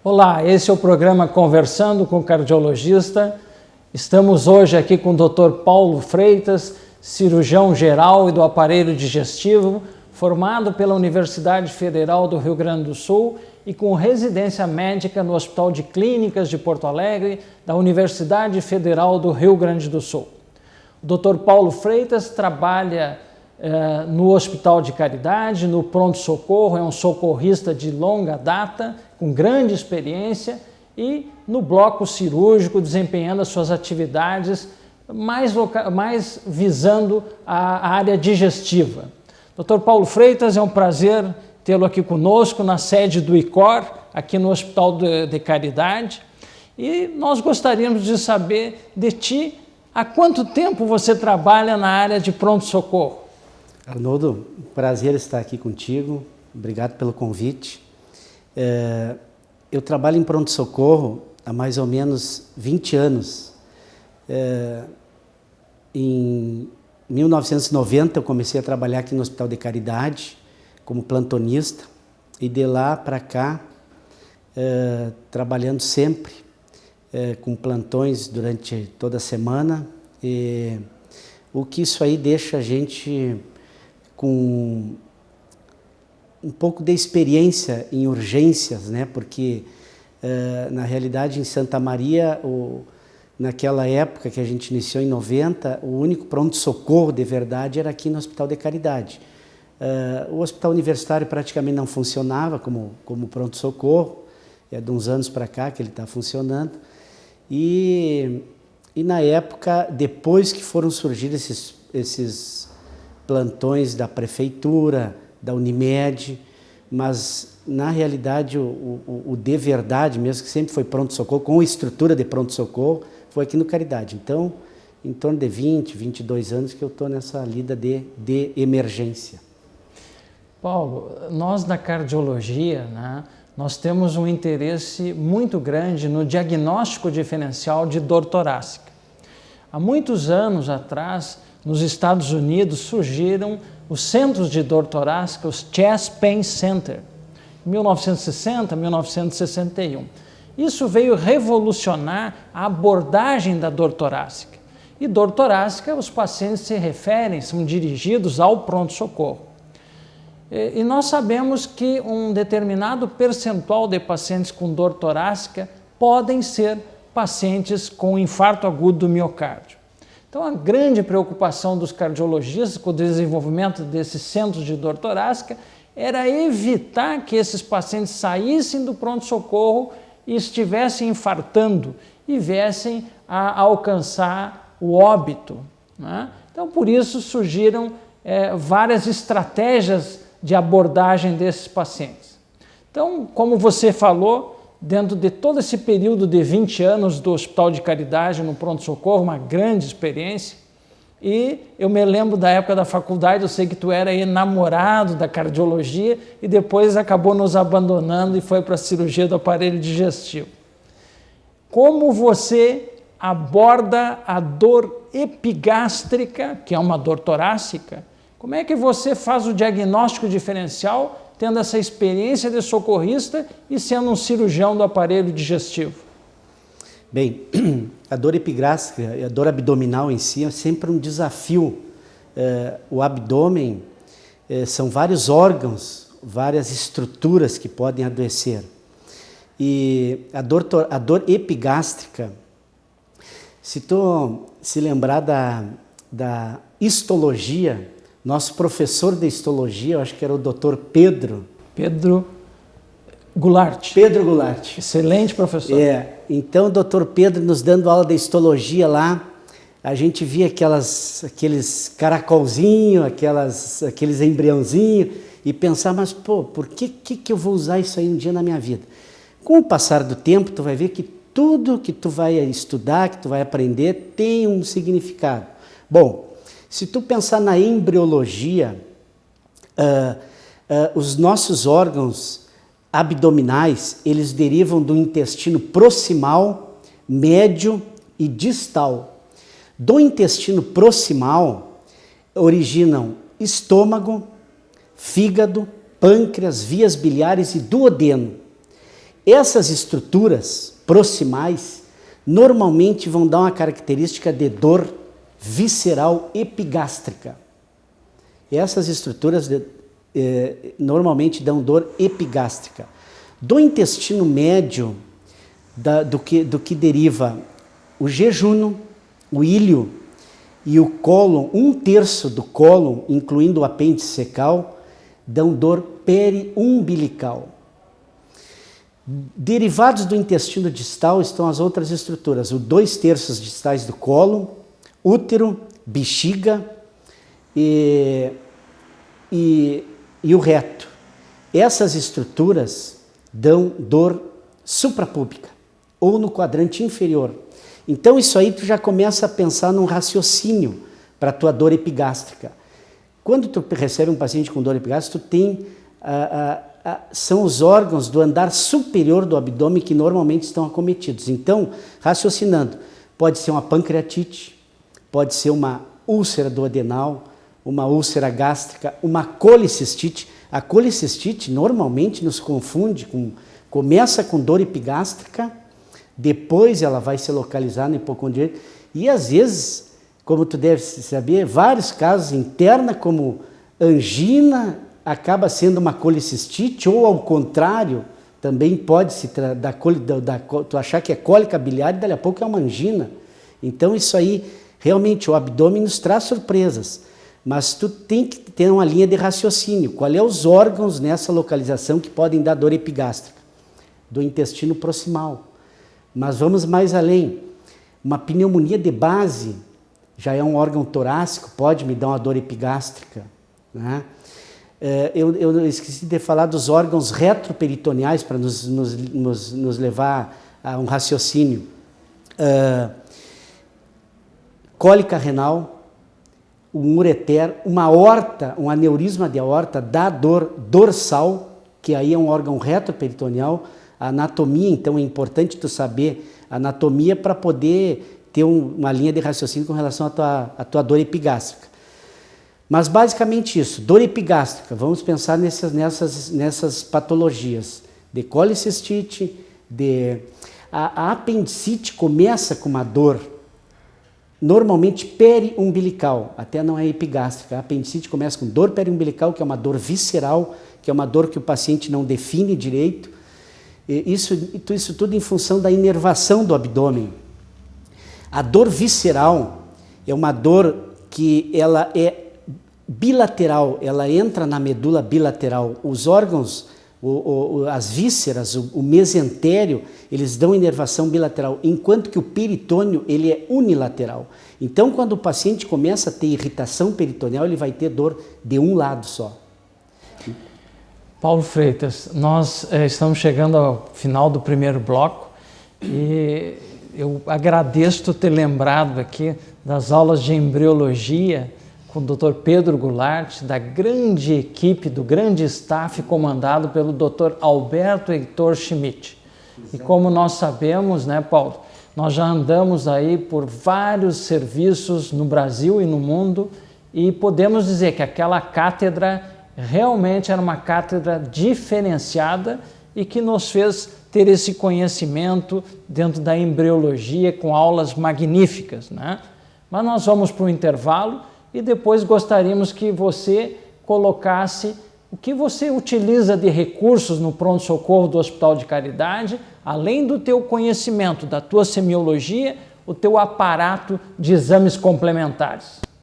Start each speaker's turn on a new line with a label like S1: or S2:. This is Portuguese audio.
S1: Olá, esse é o programa Conversando com o Cardiologista. Estamos hoje aqui com o Dr. Paulo Freitas, cirurgião geral e do aparelho digestivo, formado pela Universidade Federal do Rio Grande do Sul e com residência médica no Hospital de Clínicas de Porto Alegre, da Universidade Federal do Rio Grande do Sul. O Dr. Paulo Freitas trabalha no Hospital de Caridade, no pronto-socorro, é um socorrista de longa data, com grande experiência, e no bloco cirúrgico, desempenhando as suas atividades mais visando a área digestiva. Dr. Paulo Freitas, é um prazer tê-lo aqui conosco na sede do ICOR, aqui no Hospital de Caridade, e nós gostaríamos de saber de ti há quanto tempo você trabalha na área de pronto-socorro.
S2: Arnoldo, prazer estar aqui contigo, obrigado pelo convite. Eu trabalho em pronto-socorro há mais ou menos 20 anos. Em 1990 eu comecei a trabalhar aqui no Hospital de Caridade como plantonista e de lá para cá trabalhando sempre com plantões durante toda a semana. E o que isso aí deixa a gente com um pouco de experiência em urgências, né? Porque na realidade em Santa Maria, naquela época que a gente iniciou em 90, o único pronto-socorro de verdade era aqui no Hospital de Caridade. O Hospital Universitário praticamente não funcionava como pronto-socorro, é de uns anos para cá que ele está funcionando. E na época, depois que foram surgir esses plantões da prefeitura, da Unimed, mas na realidade o de verdade mesmo, que sempre foi pronto-socorro, com estrutura de pronto-socorro, foi aqui no Caridade. Então, em torno de 20, 22 anos que eu estou nessa lida de emergência.
S1: Paulo, nós da cardiologia, né, nós temos um interesse muito grande no diagnóstico diferencial de dor torácica. Há muitos anos atrás, nos Estados Unidos, surgiram os centros de dor torácica, os Chest Pain Center, em 1960, 1961. Isso veio revolucionar a abordagem da dor torácica. E dor torácica, os pacientes se referem, são dirigidos ao pronto-socorro. E nós sabemos que um determinado percentual de pacientes com dor torácica podem ser pacientes com infarto agudo do miocárdio. Então, a grande preocupação dos cardiologistas com o desenvolvimento desses centros de dor torácica era evitar que esses pacientes saíssem do pronto-socorro e estivessem infartando e viessem a alcançar o óbito, né? Então, por isso surgiram várias estratégias de abordagem desses pacientes. Então, como você falou, dentro de todo esse período de 20 anos do Hospital de Caridade no pronto-socorro, uma grande experiência, e eu me lembro da época da faculdade, eu sei que tu era aí namorado da cardiologia e depois acabou nos abandonando e foi para a cirurgia do aparelho digestivo. Como você aborda a dor epigástrica, que é uma dor torácica? Como é que você faz o diagnóstico diferencial tendo essa experiência de socorrista e sendo um cirurgião do aparelho digestivo?
S2: Bem, a dor epigástrica e a dor abdominal em si é sempre um desafio. O abdômen são vários órgãos, várias estruturas que podem adoecer. E a dor epigástrica, se tu se lembrar da histologia, nosso professor de histologia, eu acho que era o Dr. Pedro Goulart. Pedro Goulart.
S1: Excelente professor.
S2: Então o Dr. Pedro nos dando aula de histologia lá, a gente via aqueles caracolzinhos, aqueles embriãozinhos e pensava, mas pô, por que eu vou usar isso aí um dia na minha vida? Com o passar do tempo, tu vai ver que tudo que tu vai estudar, que tu vai aprender, tem um significado. Bom, se tu pensar na embriologia, os nossos órgãos abdominais, eles derivam do intestino proximal, médio e distal. Do intestino proximal originam estômago, fígado, pâncreas, vias biliares e duodeno. Essas estruturas proximais normalmente vão dar uma característica de dor visceral epigástrica. Essas estruturas normalmente dão dor epigástrica. Do intestino médio, do que deriva o jejuno, o íleo e o cólon, 1/3 do cólon, incluindo o apêndice secal, dão dor periumbilical. Derivados do intestino distal estão as outras estruturas, os 2/3 distais do cólon, útero, bexiga e o reto. Essas estruturas dão dor suprapúbica ou no quadrante inferior. Então isso aí tu já começa a pensar num raciocínio para a tua dor epigástrica. Quando tu recebe um paciente com dor epigástrica, tu tem são os órgãos do andar superior do abdômen que normalmente estão acometidos. Então, raciocinando, pode ser uma pancreatite, pode ser uma úlcera do adenal, uma úlcera gástrica, uma colicistite. A colicistite normalmente nos confunde começa com dor epigástrica, depois ela vai se localizar no hipocondríaco e às vezes, como tu deve saber, vários casos interna como angina acaba sendo uma colicistite ou ao contrário, também pode se tu achar que é cólica biliar e dali a pouco é uma angina. Então isso aí, realmente o abdômen nos traz surpresas, mas tu tem que ter uma linha de raciocínio. Qual é os órgãos nessa localização que podem dar dor epigástrica? Do intestino proximal. Mas vamos mais além. Uma pneumonia de base já é um órgão torácico, pode me dar uma dor epigástrica, né? Eu esqueci de falar dos órgãos retroperitoneais para nos levar a um raciocínio. Cólica renal, um ureter, uma aorta, um aneurisma de aorta dá dor dorsal, que aí é um órgão retroperitoneal. A anatomia, então é importante tu saber a anatomia para poder ter uma linha de raciocínio com relação à tua dor epigástrica. Mas basicamente isso, dor epigástrica, vamos pensar nessas patologias de colicistite, a apendicite começa com uma dor normalmente periumbilical, até não é epigástrica. A apendicite começa com dor periumbilical, que é uma dor visceral, que é uma dor que o paciente não define direito. Isso tudo em função da inervação do abdômen. A dor visceral é uma dor que ela é bilateral, ela entra na medula bilateral. Os órgãos, as vísceras, o mesentério, eles dão inervação bilateral, enquanto que o peritônio ele é unilateral. Então, quando o paciente começa a ter irritação peritoneal, ele vai ter dor de um lado só.
S1: Paulo Freitas, nós estamos chegando ao final do primeiro bloco e eu agradeço tu ter lembrado aqui das aulas de embriologia com o Dr. Pedro Goulart, da grande equipe, do grande staff comandado pelo Dr. Alberto Heitor Schmidt. E como nós sabemos, né, Paulo, nós já andamos aí por vários serviços no Brasil e no mundo e podemos dizer que aquela cátedra realmente era uma cátedra diferenciada e que nos fez ter esse conhecimento dentro da embriologia com aulas magníficas, né? Mas nós vamos para o intervalo e depois gostaríamos que você colocasse o que você utiliza de recursos no pronto-socorro do Hospital de Caridade, além do teu conhecimento, da tua semiologia, o teu aparato de exames complementares.